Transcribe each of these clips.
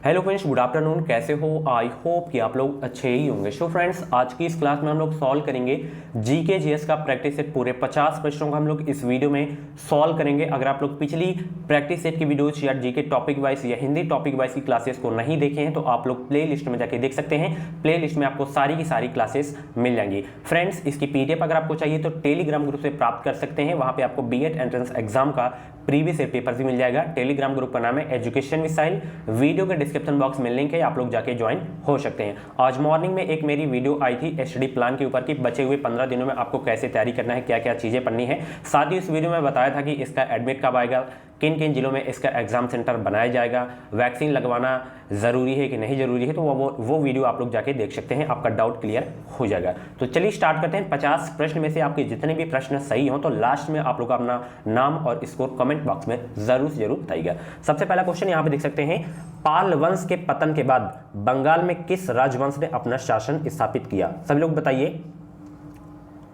Hello friends, good afternoon. कैसे हो? I hope कि आप लोग अच्छे ही होंगे। सो फ्रेंड्स, आज की इस क्लास में हम लोग सॉल्व करेंगे जीके जीएस का प्रैक्टिस सेट। पूरे 50 प्रश्नों का हम लोग इस वीडियो में सॉल्व करेंगे। अगर आप लोग पिछली प्रैक्टिस सेट की वीडियोज या जीके टॉपिक वाइज या हिंदी टॉपिक वाइज की क्लासेस को नहीं देखे हैं तो आप लोग प्ले लिस्ट में जाके देख सकते हैं। प्ले लिस्ट में आपको सारी की सारी क्लासेस मिल जाएंगी। फ्रेंड्स, इसकी पीडीएफ अगर आपको चाहिए तो टेलीग्राम ग्रुप से प्राप्त कर सकते हैं। वहां पे आपको बीएड एंट्रेंस एग्जाम का प्रीवियस ईयर पेपर भी मिल जाएगा। टेलीग्राम ग्रुप का नाम है एजुकेशन मिसाइल। वीडियो के डिस्क्रिप्शन बॉक्स में लिंक है, आप लोग जाके ज्वाइन हो सकते हैं। आज मॉर्निंग में एक मेरी वीडियो आई थी एसडी प्लान के ऊपर कि बचे हुए 15 दिनों में आपको कैसे तैयारी करना है, क्या क्या चीजें पढ़नी है। साथ ही इस वीडियो में बताया था कि इसका एडमिट कब आएगा, किन किन जिलों में इसका एग्जाम सेंटर बनाया जाएगा, वैक्सीन लगवाना जरूरी है कि नहीं जरूरी है। तो वो वीडियो आप लोग जाके देख सकते हैं, आपका डाउट क्लियर हो जाएगा। तो चलिए स्टार्ट करते हैं। 50 प्रश्न में से आपके जितने भी प्रश्न सही हो तो लास्ट में आप लोग अपना नाम और स्कोर कमेंट बॉक्स में जरूर से जरूर बताइएगा। सबसे पहला क्वेश्चन यहाँ पे देख सकते हैं, पाल वंश के पतन के बाद बंगाल में किस राजवंश ने अपना शासन स्थापित किया? सभी लोग बताइए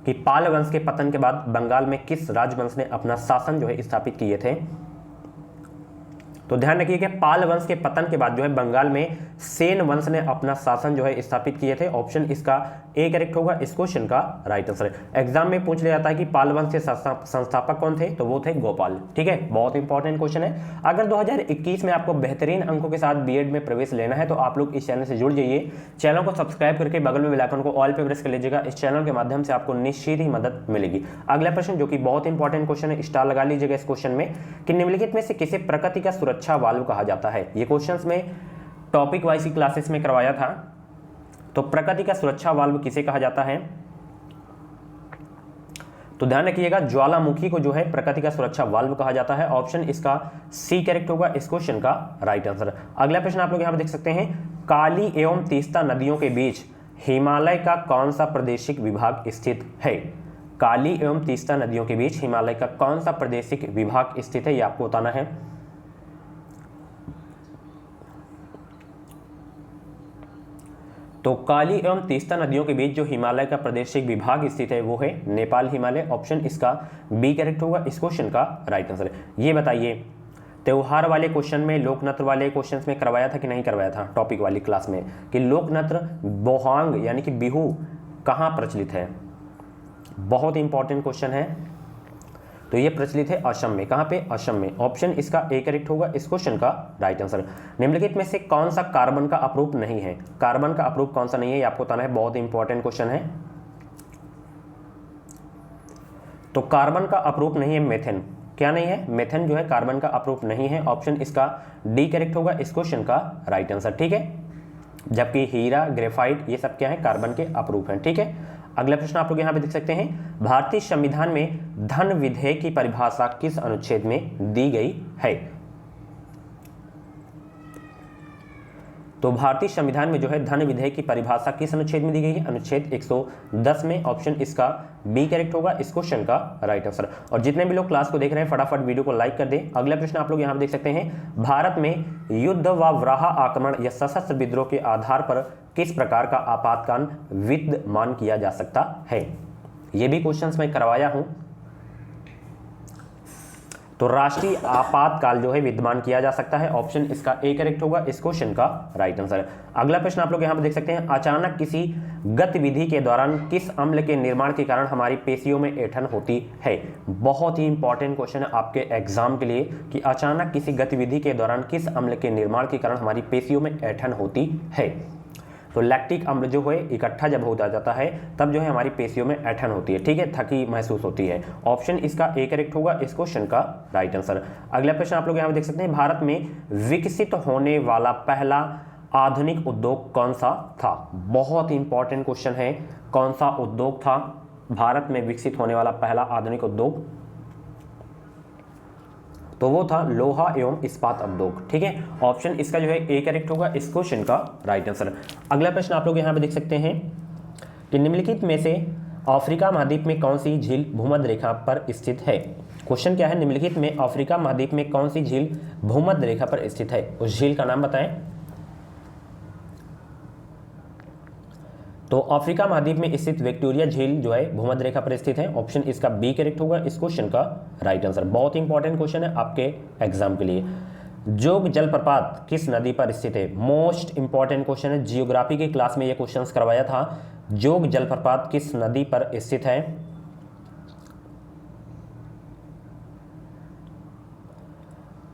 कि पाल वंश के पतन के बाद बंगाल में किस राजवंश ने अपना शासन जो है स्थापित किए थे। तो ध्यान रखिए कि पाल वंश के पतन के बाद जो है बंगाल में सेन वंश ने अपना शासन जो है स्थापित किए थे। ऑप्शन इसका ए करेक्ट होगा इस क्वेश्चन का राइट आंसर। एग्जाम में पूछ लिया जाता है कि पाल वंश के संस्थापक कौन थे, तो वो थे गोपाल। ठीक है, बहुत इंपॉर्टेंट क्वेश्चन है। अगर 2021 में आपको बेहतरीन अंकों के साथ बीएड में प्रवेश लेना है तो आप लोग इस चैनल से जुड़ जाइए। चैनल को सब्सक्राइब करके बगल में बेल आइकन को ऑल पे प्रेस कर लीजिएगा। इस चैनल के माध्यम से आपको निश्चित ही मदद मिलेगी। अगला प्रश्न जो कि बहुत इंपॉर्टेंट क्वेश्चन है, स्टार लगा लीजिएगा इस क्वेश्चन में, कि निम्नलिखित में से किसे प्रकृति का सुरक्षा वाल्व कहा जाता है? ये क्वेश्चंस में टॉपिक वाइज की क्लासेस में करवाया था। तो प्रकृति का सुरक्षा वाल्व किसे कहा जाता है? तो ध्यान रखिएगा, ज्वालामुखी को जो है प्रकृति का सुरक्षा वाल्व कहा जाता है। ऑप्शन इसका सी करेक्ट होगा इस क्वेश्चन का राइट आंसर। अगला प्रश्न आप लोग यहां पर देख सकते हैं, काली एवं तीस्ता नदियों के बीच हिमालय का कौन सा प्रादेशिक विभाग स्थित है? काली एवं तीस्ता नदियों के बीच हिमालय का कौन सा प्रादेशिक विभाग स्थित है, ये आपको बताना है। तो काली एवं तीस्ता नदियों के बीच जो हिमालय का प्रादेशिक विभाग स्थित है वो है नेपाल हिमालय। ऑप्शन इसका बी करेक्ट होगा इस क्वेश्चन का राइट आंसर। ये बताइए, त्योहार वाले क्वेश्चन में, लोकनृत्य वाले क्वेश्चंस में करवाया था कि नहीं करवाया था टॉपिक वाली क्लास में, कि लोकनृत्य बोहांग यानी कि बिहू कहाँ प्रचलित है? बहुत इंपॉर्टेंट क्वेश्चन है। तो ये प्रचलित है असम में। कहां पे? असम में। ऑप्शन इसका ए करेक्ट होगा इस क्वेश्चन का राइट आंसर। निम्नलिखित में से कौन सा कार्बन का अपरूप नहीं है? कार्बन का अपरूप कौन सा नहीं है, ये आपको बताना है। बहुत इंपॉर्टेंट क्वेश्चन है। तो कार्बन का अपरूप नहीं है मेथेन। क्या नहीं है? मेथेन जो है कार्बन का अपरूप नहीं है। ऑप्शन इसका डी करेक्ट होगा इस क्वेश्चन का राइट आंसर। ठीक है, जबकि हीरा, ग्रेफाइट ये सब क्या है? कार्बन के अपरूप हैं। ठीक है, अगला प्रश्न आप लोग यहां पे देख सकते हैं, भारतीय संविधान में धन विधेयक की परिभाषा किस अनुच्छेद में दी गई है? तो भारतीय संविधान में जो है धन विधेयक की परिभाषा किस अनुच्छेद में दी गई है? अनुच्छेद 110 में। ऑप्शन इसका बी करेक्ट होगा इस क्वेश्चन का राइट आंसर। और जितने भी लोग क्लास को देख रहे हैं फटाफट वीडियो को लाइक कर दें। अगला प्रश्न आप लोग यहां पर देख सकते हैं, भारत में युद्ध व व्राह आक्रमण या सशस्त्र विद्रोह के आधार पर किस प्रकार का आपातकाल विद्यमान किया जा सकता है? यह भी क्वेश्चंस मैं करवाया हूं। तो राष्ट्रीय आपातकाल जो है विद्यमान किया जा सकता है। ऑप्शन इसका ए करेक्ट होगा इस क्वेश्चन का राइट आंसर। अगला प्रश्न आप लोग यहां पर देख सकते हैं, अचानक किसी गतिविधि के दौरान किस अम्ल के निर्माण के कारण हमारी पेशियों में ऐंठन होती है? बहुत ही इंपॉर्टेंट क्वेश्चन है आपके एग्जाम के लिए, कि अचानक किसी गतिविधि के दौरान किस अम्ल के निर्माण के कारण हमारी पेशियों में ऐंठन होती है? तो लैक्टिक अम्ल जो है इकट्ठा जब हो जाता है तब जो है हमारी पेशियों में ऐंठन होती है। ठीक है, थकी महसूस होती है। ऑप्शन इसका ए करेक्ट होगा इस क्वेश्चन का राइट आंसर। अगला प्रश्न आप लोग यहां पर देख सकते हैं, भारत में विकसित होने वाला पहला आधुनिक उद्योग कौन सा था? बहुत इंपॉर्टेंट क्वेश्चन है। कौन सा उद्योग था भारत में विकसित होने वाला पहला आधुनिक उद्योग? तो वो था लोहा एवं इस्पात उद्योग। ठीक है, ऑप्शन इसका जो है ए करेक्ट होगा इस क्वेश्चन का राइट आंसर। अगला प्रश्न आप लोग यहां पे देख सकते हैं कि निम्नलिखित में से अफ्रीका महाद्वीप में कौन सी झील भूमध्य रेखा पर स्थित है? क्वेश्चन क्या है, निम्नलिखित में अफ्रीका महाद्वीप में कौन सी झील भूमध्य रेखा पर स्थित है? उस झील का नाम बताएं। तो अफ्रीका महाद्वीप में स्थित विक्टोरिया झील जो है भूमध्य रेखा पर स्थित है। ऑप्शन इसका बी करेक्ट होगा इस क्वेश्चन का राइट आंसर। बहुत इंपॉर्टेंट क्वेश्चन है आपके एग्जाम के लिए। जोग जलप्रपात किस नदी पर स्थित है? मोस्ट इंपॉर्टेंट क्वेश्चन है, जियोग्राफी की क्लास में ये क्वेश्चंस करवाया था। जोग जलप्रपात किस नदी पर स्थित है?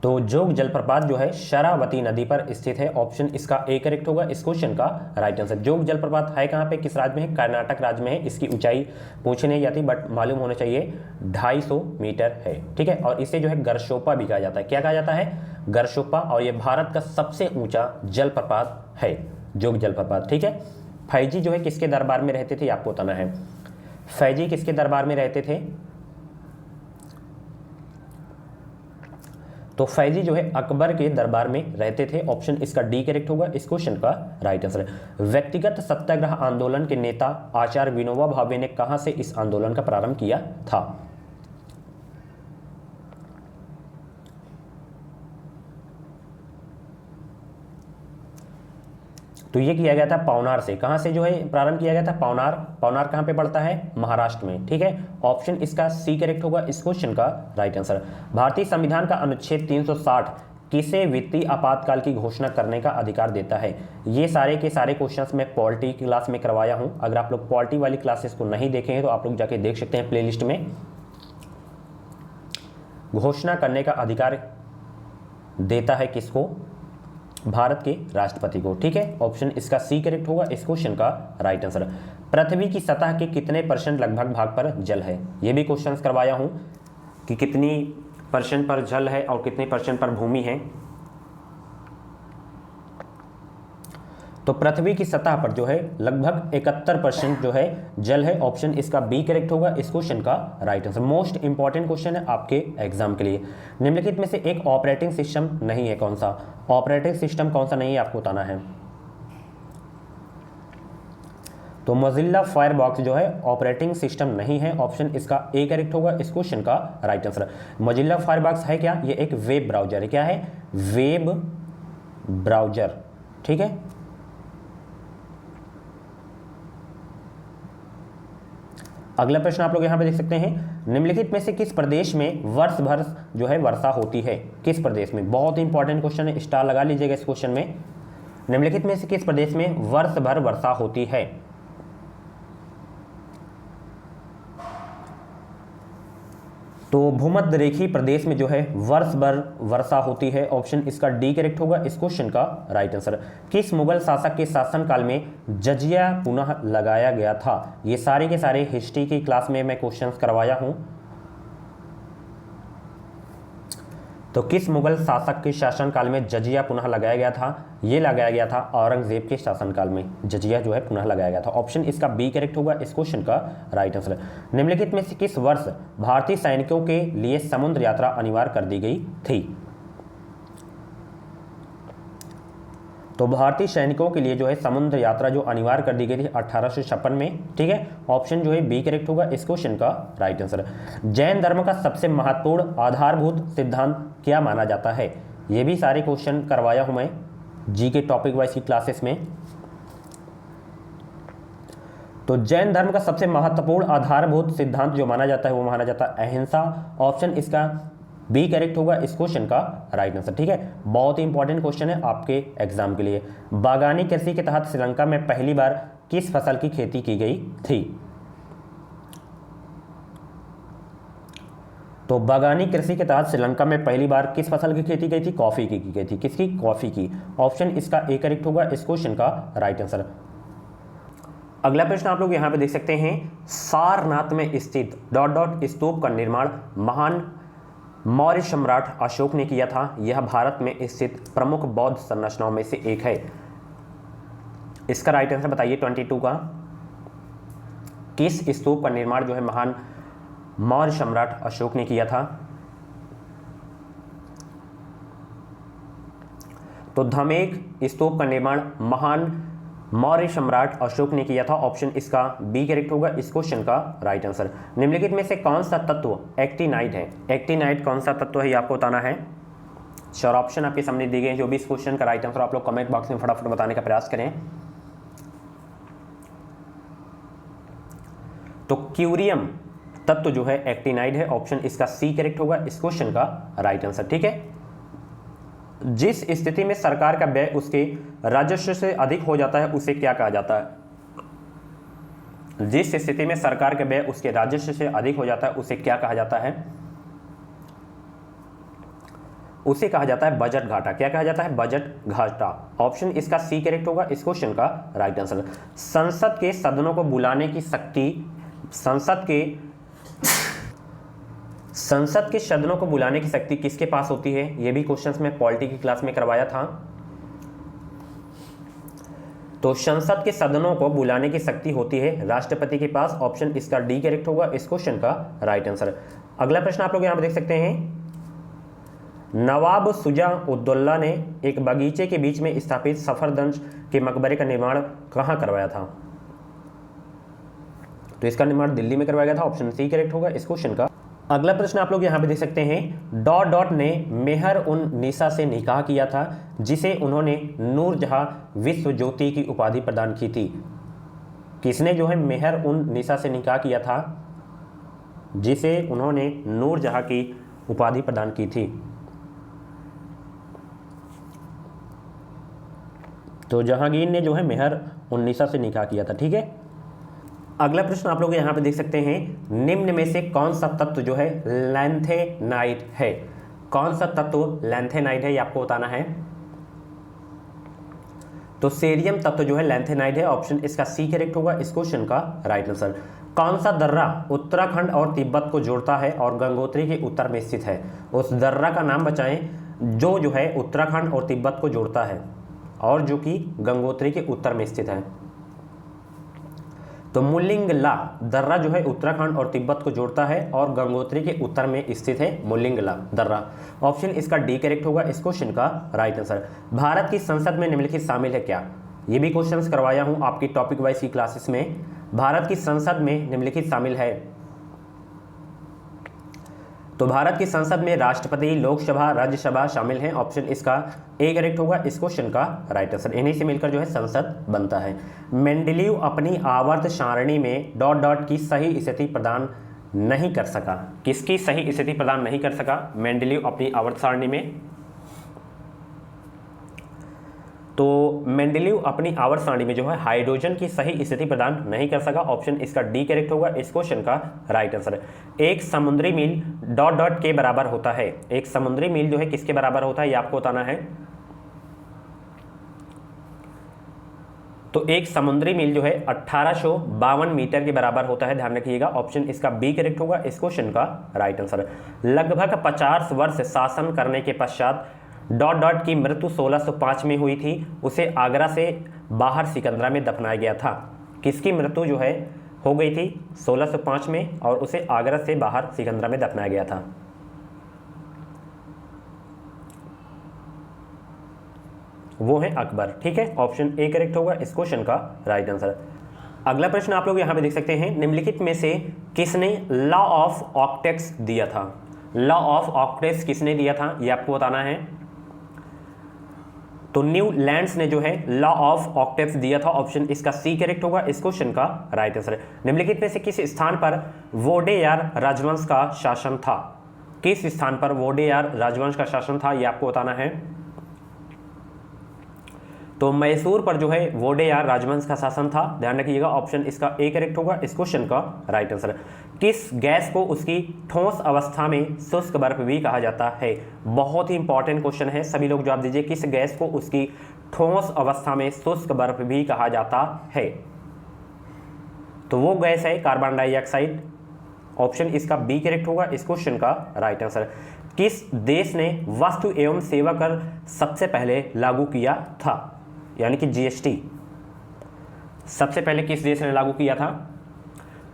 तो जोग जलप्रपात जो है शरावती नदी पर स्थित है। ऑप्शन इसका ए करेक्ट होगा इस क्वेश्चन का राइट आंसर। जोग जलप्रपात है कहाँ पे, किस राज्य में है? कर्नाटक राज्य में है। इसकी ऊंचाई पूछी नहीं जाती बट मालूम होना चाहिए 250 मीटर है, ठीक है। और इसे जो है गरशोपा भी कहा जाता है। क्या कहा जाता है? गरशोपा। और ये भारत का सबसे ऊंचा जलप्रपात है जोग जलप्रपात, ठीक है। फैजी जो है किसके दरबार में रहते थे, आपको बताना है। फैजी किसके दरबार में रहते थे? तो फैजी जो है अकबर के दरबार में रहते थे। ऑप्शन इसका डी करेक्ट होगा इस क्वेश्चन का राइट आंसर। व्यक्तिगत सत्याग्रह आंदोलन के नेता आचार्य विनोबा भावे ने कहां से इस आंदोलन का प्रारंभ किया था? तो ये किया गया था पवनार से। कहां से जो है प्रारंभ किया गया था? पवनार। पवनार कहां पे पड़ता है? महाराष्ट्र में, ठीक है। ऑप्शन इसका सी करेक्ट होगा इस क्वेश्चन का राइट आंसर। भारतीय संविधान का अनुच्छेद 360 किसे वित्तीय आपातकाल की घोषणा करने का अधिकार देता है? ये सारे के सारे क्वेश्चंस मैं पॉलिटी क्लास में करवाया हूं। अगर आप लोग पॉलिटी वाली क्लासेस को नहीं देखे हैं तो आप लोग जाके देख सकते हैं प्लेलिस्ट में। घोषणा करने का अधिकार देता है किसको? भारत के राष्ट्रपति को, ठीक है। ऑप्शन इसका सी करेक्ट होगा इस क्वेश्चन का राइट आंसर। पृथ्वी की सतह के कितने % लगभग भाग पर जल है? ये भी क्वेश्चंस करवाया हूं कि कितनी % पर जल है और कितने % पर भूमि है। तो पृथ्वी की सतह पर जो है लगभग 71% जो है जल है। ऑप्शन इसका बी करेक्ट होगा इस क्वेश्चन का right answer. Most important question है आपके एग्जाम के लिए। निम्नलिखित में से एक ऑपरेटिंग सिस्टम नहीं है, कौन सा? ऑपरेटिंग सिस्टम कौन सा नहीं है आपको बताना है। तो मोजिल्ला फायरफॉक्स जो है ऑपरेटिंग सिस्टम नहीं है। ऑप्शन इसका ए करेक्ट होगा इस क्वेश्चन का राइट आंसर। मोजिल्ला फायरफॉक्स है क्या? ये एक वेब ब्राउजर है। क्या है? वेब ब्राउजर, ठीक है। अगला प्रश्न आप लोग यहां पे देख सकते हैं, निम्नलिखित में से किस प्रदेश में वर्ष भर जो है वर्षा होती है? किस प्रदेश में? बहुत इंपॉर्टेंट क्वेश्चन है, स्टार लगा लीजिएगा इस क्वेश्चन में। निम्नलिखित में से किस प्रदेश में वर्ष भर वर्षा होती है? तो भूमध्य रेखीय प्रदेश में जो है वर्ष भर वर्षा होती है। ऑप्शन इसका डी करेक्ट होगा इस क्वेश्चन का राइट आंसर। किस मुगल शासक के शासनकाल में जजिया पुनः लगाया गया था? ये सारे के सारे हिस्ट्री की क्लास में मैं क्वेश्चंस करवाया हूं। तो किस मुगल शासक के शासनकाल में जजिया पुनः लगाया गया था? ये लगाया गया था औरंगजेब के शासनकाल में जजिया जो है पुनः लगाया गया था। ऑप्शन इसका बी करेक्ट होगा इस क्वेश्चन का राइट आंसर। निम्नलिखित में से किस वर्ष भारतीय सैनिकों के लिए समुद्र यात्रा अनिवार्य कर दी गई थी? तो भारतीय सैनिकों के लिए जो है समुद्र यात्रा जो अनिवार्य कर दी गई थी 1856 में, ठीक है। ऑप्शन जो है बी करेक्ट होगा इस क्वेश्चन का राइट आंसर। जैन धर्म का सबसे महत्वपूर्ण आधारभूत सिद्धांत क्या माना जाता है? ये भी सारे क्वेश्चन करवाया हूं मैं जी के टॉपिक वाइज की क्लासेस में। तो जैन धर्म का सबसे महत्वपूर्ण आधारभूत सिद्धांत जो माना जाता है वो माना जाता है अहिंसा। ऑप्शन इसका बी करेक्ट होगा इस क्वेश्चन का राइट आंसर, ठीक है। बहुत ही इंपॉर्टेंट क्वेश्चन है आपके एग्जाम के लिए। बागानी कृषि के तहत श्रीलंका में पहली बार किस फसल की खेती की गई थी? तो बागानी कृषि के तहत श्रीलंका में पहली बार किस फसल की खेती की थी? कॉफी की गई थी। किसकी? कॉफी की। ऑप्शन इसका ए करेक्ट होगा इस क्वेश्चन का राइट आंसर। अगला प्रश्न आप लोग यहां पे देख सकते हैं, सारनाथ में स्थित ... स्तूप का निर्माण महान मौर्य सम्राट अशोक ने किया था। यह भारत में स्थित प्रमुख बौद्ध संरचनाओं में से एक है। इसका राइट आंसर बताइए 22 का। किस स्तूप का निर्माण जो है महान मौर्य सम्राट अशोक ने किया था? तो धमेक स्तूप का निर्माण महान मौर्य सम्राट अशोक ने किया था। ऑप्शन इसका बी करेक्ट होगा इस क्वेश्चन का राइट आंसर। निम्नलिखित में से कौन सा तत्व एक्टिनाइट है? एक्टिनाइट कौन सा तत्व है ये आपको बताना है। चार ऑप्शन आपके सामने दिए गए हैं। जो भी इस क्वेश्चन का राइट आंसर आप लोग कमेंट बॉक्स में फटाफट बताने का प्रयास करें। तो क्यूरियम तत्व जो है एक्टिनाइड है। ऑप्शन इसका सी करेक्ट होगा इस क्वेश्चन का राइट आंसर, ठीक है। जिस स्थिति में सरकार का व्यय उसके राजस्व से अधिक हो जाता है उसे क्या कहा जाता है? जिस स्थिति में सरकार का व्यय उसके राजस्व से अधिक हो जाता है उसे क्या कहा जाता है? उसे कहा जाता है बजट घाटा। क्या कहा जाता है? बजट घाटा। ऑप्शन इसका सी करेक्ट होगा इस क्वेश्चन का राइट आंसर। संसद के सदनों को बुलाने की शक्ति, संसद के सदनों को बुलाने की शक्ति किसके पास होती है? ये भी क्वेश्चंस में पॉलिटी की क्लास में करवाया था। तो संसद के सदनों को बुलाने की शक्ति होती है राष्ट्रपति के पास। ऑप्शन इसका डी करेक्ट होगा इस क्वेश्चन का राइट आंसर। अगला प्रश्न आप लोग यहां पर देख सकते हैं, नवाब शुजा उद्दौला ने एक बगीचे के बीच में स्थापित सफदरजंग के मकबरे का निर्माण कहां करवाया था? तो इसका निर्माण दिल्ली में करवाया गया था। ऑप्शन सी करेक्ट होगा इस क्वेश्चन का। अगला प्रश्न आप लोग यहां पे देख सकते हैं, डॉट डॉट ने मेहर उन निसा से निकाह किया था जिसे उन्होंने नूरजहां विश्व ज्योति की उपाधि प्रदान की थी। किसने जो है मेहर उन निसा से निकाह किया था जिसे उन्होंने नूरजहां की उपाधि प्रदान की थी? तो जहांगीर ने जो है मेहर उन निसा से निकाह किया था। ठीक है, अगला प्रश्न आप लोग यहां पे देख सकते हैं, निम्न में से कौन सा तत्व जो है लैंथेनाइट है? कौन सा तत्व लैंथेनाइट है ये आपको बताना है। तो सेरियम तत्व जो है लैंथेनाइट है। ऑप्शन इसका सी करेक्ट होगा इस क्वेश्चन का राइट आंसर। कौन सा दर्रा उत्तराखंड और तिब्बत को जोड़ता है और गंगोत्री के उत्तर में स्थित है? उस दर्रा का नाम बताएं जो है उत्तराखंड और तिब्बत को जोड़ता है और जो कि गंगोत्री के उत्तर में स्थित है। तो मुलिंगला दर्रा जो है उत्तराखंड और तिब्बत को जोड़ता है और गंगोत्री के उत्तर में स्थित है मुलिंगला दर्रा। ऑप्शन इसका डी करेक्ट होगा इस क्वेश्चन का राइट आंसर। भारत की संसद में निम्नलिखित शामिल है क्या? ये भी क्वेश्चंस करवाया हूं आपकी टॉपिक वाइज की क्लासेस में। भारत की संसद में निम्नलिखित शामिल है। तो भारत की संसद में राष्ट्रपति, लोकसभा, राज्यसभा शामिल हैं। ऑप्शन इसका ए करेक्ट होगा इस क्वेश्चन का राइट आंसर। इन्हीं से मिलकर जो है संसद बनता है। मेंडेलीव अपनी आवर्त सारणी में डॉट डॉट की सही स्थिति प्रदान नहीं कर सका। किसकी सही स्थिति प्रदान नहीं कर सका मेंडेलीव अपनी आवर्त सारणी में? तो मेंडेलीव अपनी आवर्त सारणी में जो है हाइड्रोजन की सही स्थिति प्रदान नहीं कर सका। ऑप्शन इसका डी करेक्ट होगा इस क्वेश्चन का राइट आंसर। एक समुद्री मील डॉट डॉट के बराबर होता है। एक समुद्री मील जो है किसके बराबर होता है ये आपको बताना है। तो एक समुद्री मील जो है 1852 मीटर के बराबर होता है, ध्यान रखिएगा। ऑप्शन इसका बी करेक्ट होगा इस क्वेश्चन का राइट आंसर। लगभग 50 वर्ष शासन करने के पश्चात डॉट डॉट की मृत्यु 1605 में हुई थी। उसे आगरा से बाहर सिकंदरा में दफनाया गया था। किसकी मृत्यु जो है हो गई थी 1605 में और उसे आगरा से बाहर सिकंदरा में दफनाया गया था? वो है अकबर। ठीक है, ऑप्शन ए करेक्ट होगा इस क्वेश्चन का राइट आंसर। अगला प्रश्न आप लोग यहां पे देख सकते हैं, निम्नलिखित में से किसने लॉ ऑफ ऑक्टेट्स दिया था? लॉ ऑफ ऑक्टेट्स किसने दिया था ये आपको बताना है। तो न्यूलैंड्स ने जो है लॉ ऑफ ऑक्टेट्स दिया था। ऑप्शन इसका सी करेक्ट होगा इस क्वेश्चन का राइट आंसर। निम्नलिखित में से किस स्थान पर वोडेयार राजवंश का शासन था? किस स्थान पर वोडेयार राजवंश का शासन था ये आपको बताना है। तो मैसूर पर जो है वोडेयार राजवंश का शासन था, ध्यान रखिएगा। ऑप्शन इसका ए करेक्ट होगा इस क्वेश्चन का राइट आंसर। किस गैस को उसकी ठोस अवस्था में शुष्क बर्फ भी कहा जाता है? बहुत ही इंपॉर्टेंट क्वेश्चन है, सभी लोग जवाब दीजिए। किस गैस को उसकी ठोस अवस्था में शुष्क बर्फ भी कहा जाता है? तो वो गैस है कार्बन डाइऑक्साइड। ऑप्शन इसका बी करेक्ट होगा इस क्वेश्चन का राइट आंसर। किस देश ने वस्तु एवं सेवा कर सबसे पहले लागू किया था, यानी कि जीएसटी सबसे पहले किस देश ने लागू किया था?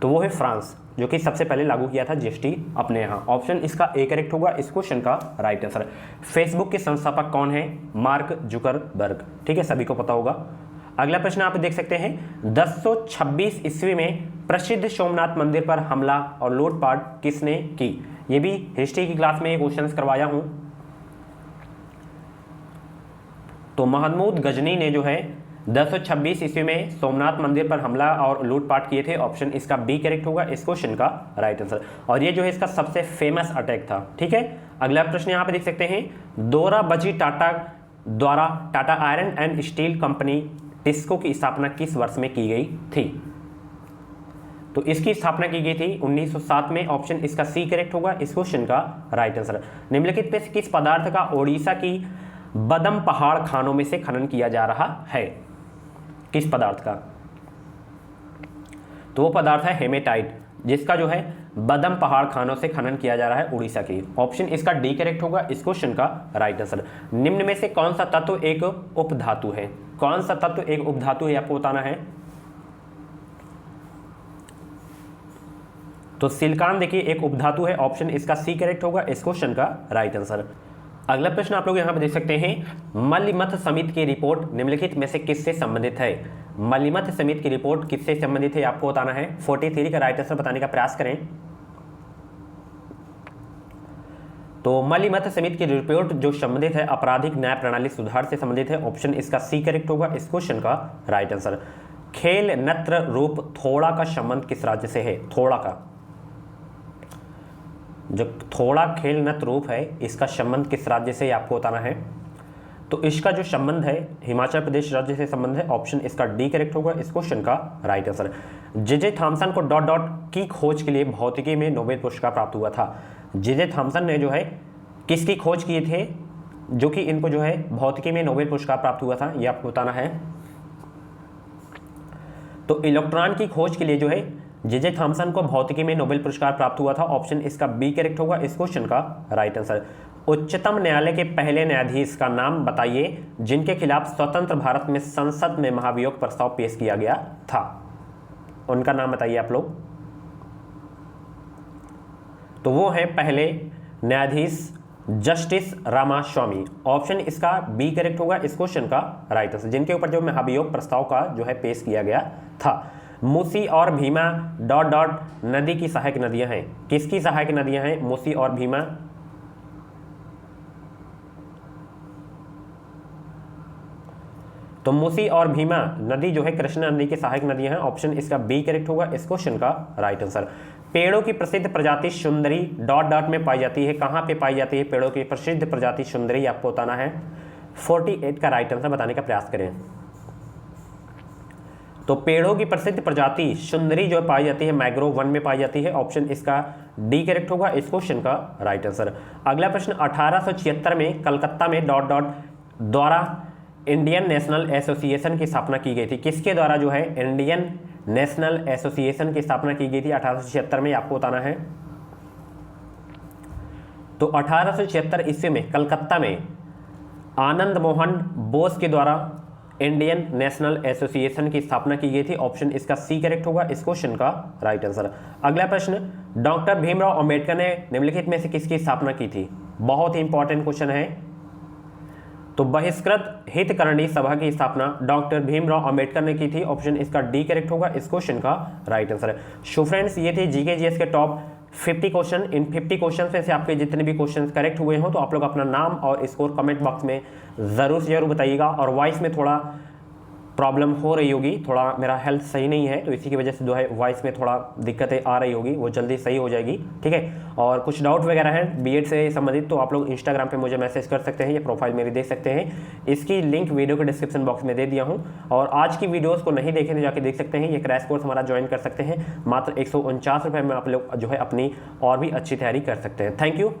तो वो है फ्रांस, जो कि सबसे पहले लागू किया था जीएसटी अपने यहाँ। ऑप्शन इसका ए करेक्ट होगा इस क्वेश्चन का राइट आंसर। फेसबुक के संस्थापक कौन है? Mark Zuckerberg. ठीक है, सभी को पता होगा। अगला प्रश्न आप देख सकते हैं, 1026 ईस्वी में प्रसिद्ध सोमनाथ मंदिर पर हमला और लूटपाट किसने की? ये भी हिस्ट्री की क्लास में क्वेश्चन करवाया हूं। तो महमूद गजनी ने जो है 1026 ईस्वी में सोमनाथ मंदिर पर हमला और लूटपाट किए थे। ऑप्शन इसका बी करेक्ट होगा इस क्वेश्चन का राइट आंसर। और ये जो है इसका सबसे फेमस अटैक था। ठीक है, अगला प्रश्न यहाँ पे देख सकते हैं, दोराबजी टाटा द्वारा Tata iron and steel company TISCO की स्थापना किस वर्ष में की गई थी? तो इसकी स्थापना की गई थी 1907 में। ऑप्शन इसका सी करेक्ट होगा इस क्वेश्चन का राइट आंसर। निम्नलिखित में से किस पदार्थ का ओडिशा की बदम पहाड़ खानों में से खनन किया जा रहा है? किस पदार्थ का? तो वो पदार्थ है हेमेटाइट, जिसका जो है बदम पहाड़ खानों से खनन किया जा रहा है उड़ीसा की। ऑप्शन इसका डी करेक्ट होगा इस क्वेश्चन का राइट आंसर। निम्न में से कौन सा तत्व एक उपधातु है? कौन सा तत्व एक उपधातु है आपको बताना है। तो सिलिकॉन देखिए एक उपधातु है। ऑप्शन इसका सी करेक्ट होगा इस क्वेश्चन का राइट आंसर। अगला प्रश्न आप लोग यहां पर देख सकते हैं, मल्लिमथ समिति की रिपोर्ट निम्नलिखित में से किससे संबंधित है? मल्लिमथ समिति की रिपोर्ट किससे संबंधित है आपको बताना है। 43 का राइट आंसर बताने का प्रयास करें। तो मल्लिमथ समिति की रिपोर्ट जो संबंधित है आपराधिक न्याय प्रणाली सुधार से संबंधित है। ऑप्शन इसका सी करेक्ट होगा इस क्वेश्चन का राइट आंसर। खेल नत्र रूप थोड़ा का संबंध किस राज्य से है? थोड़ा का जो थोड़ा खेल नृत्य रूप है इसका संबंध किस राज्य से आपको बताना है। तो इसका जो संबंध है हिमाचल प्रदेश राज्य से संबंध है। ऑप्शन इसका डी करेक्ट होगा इस क्वेश्चन का right answer. J Thomson co dot dot की खोज के लिए भौतिकी में नोबेल पुरस्कार प्राप्त हुआ था। जे थॉमसन ने जो है किसकी खोज किए थे जो कि इनको जो है भौतिकी में नोबेल पुरस्कार प्राप्त हुआ था, ये आपको बताना है। तो इलेक्ट्रॉन की खोज के लिए जो है जे थॉमसन को भौतिकी में नोबेल पुरस्कार प्राप्त हुआ था। ऑप्शन इसका बी करेक्ट होगा इस क्वेश्चन का राइट आंसर। उच्चतम न्यायालय के पहले न्यायाधीश का नाम बताइए जिनके खिलाफ स्वतंत्र भारत में संसद में महाभियोग प्रस्ताव पेश किया गया था। उनका नाम बताइए आप लोग। तो वो है पहले न्यायाधीश जस्टिस रामास्वामी। ऑप्शन इसका बी करेक्ट होगा इस क्वेश्चन का राइट आंसर, जिनके ऊपर जो महाभियोग प्रस्ताव का जो है पेश किया गया था। मूसी और भीमा डॉट डॉट नदी की सहायक नदियां हैं। किसकी सहायक नदियां हैं मूसी और भीमा? तो मूसी और भीमा नदी जो है कृष्णा नदी की सहायक नदियां हैं। ऑप्शन इसका बी करेक्ट होगा इस क्वेश्चन का राइट आंसर। पेड़ों की प्रसिद्ध प्रजाति सुंदरी डॉट डॉट में पाई जाती है। कहां पे पाई जाती है पेड़ों की प्रसिद्ध प्रजाति सुंदरी? आपको बताना है। 48 का राइट आंसर बताने का प्रयास करें। तो पेड़ों की प्रसिद्ध प्रजाति सुंदरी जो पाई जाती है मैंग्रोव वन में पाई जाती है। ऑप्शन इसका डी करेक्ट होगा इस क्वेश्चन का राइट आंसर। अगला प्रश्न, 1876 में कलकत्ता में डॉट डॉट द्वारा इंडियन नेशनल एसोसिएशन की स्थापना की गई थी। किसके द्वारा जो है इंडियन नेशनल एसोसिएशन की स्थापना की गई थी 1876 में? आपको बताना है। तो 1876 ईस्वी में कलकत्ता में आनंद मोहन बोस के द्वारा इंडियन नेशनल एसोसिएशन की स्थापना की गई थी। ऑप्शन इसका सी करेक्ट होगा इस क्वेश्चन का राइट आंसर। अगला प्रश्न, डॉक्टर भीमराव अंबेडकर ने निम्नलिखित में से किसकी स्थापना की थी? बहुत ही इंपॉर्टेंट क्वेश्चन है। तो बहिष्कृत हितकरणी सभा की स्थापना डॉक्टर भीमराव अंबेडकर ने की थी। ऑप्शन इसका डी करेक्ट होगा इस क्वेश्चन का राइट आंसर। सो फ्रेंड्स, ये थे जीके जीएस के टॉप 50 क्वेश्चन। इन 50 क्वेश्चन में से आपके जितने भी क्वेश्चन करेक्ट हुए हो तो आप लोग अपना नाम और स्कोर कमेंट बॉक्स में ज़रूर से ज़रूर बताइएगा। और वॉइस में थोड़ा प्रॉब्लम हो रही होगी, थोड़ा मेरा हेल्थ सही नहीं है तो इसी की वजह से जो है वॉइस में थोड़ा दिक्कतें आ रही होगी, वो जल्दी सही हो जाएगी, ठीक है। और कुछ डाउट वगैरह है बीएड से संबंधित तो आप लोग इंस्टाग्राम पे मुझे मैसेज कर सकते हैं, ये प्रोफाइल मेरी देख सकते हैं। इसकी लिंक वीडियो के डिस्क्रिप्शन बॉक्स में दे दिया हूँ। और आज की वीडियोज़ को नहीं देखे तो जाके देख सकते हैं। ये क्रैश कोर्स हमारा ज्वाइन कर सकते हैं। मात्र 149 रुपये में आप लोग जो है अपनी और भी अच्छी तैयारी कर सकते हैं। Thank you.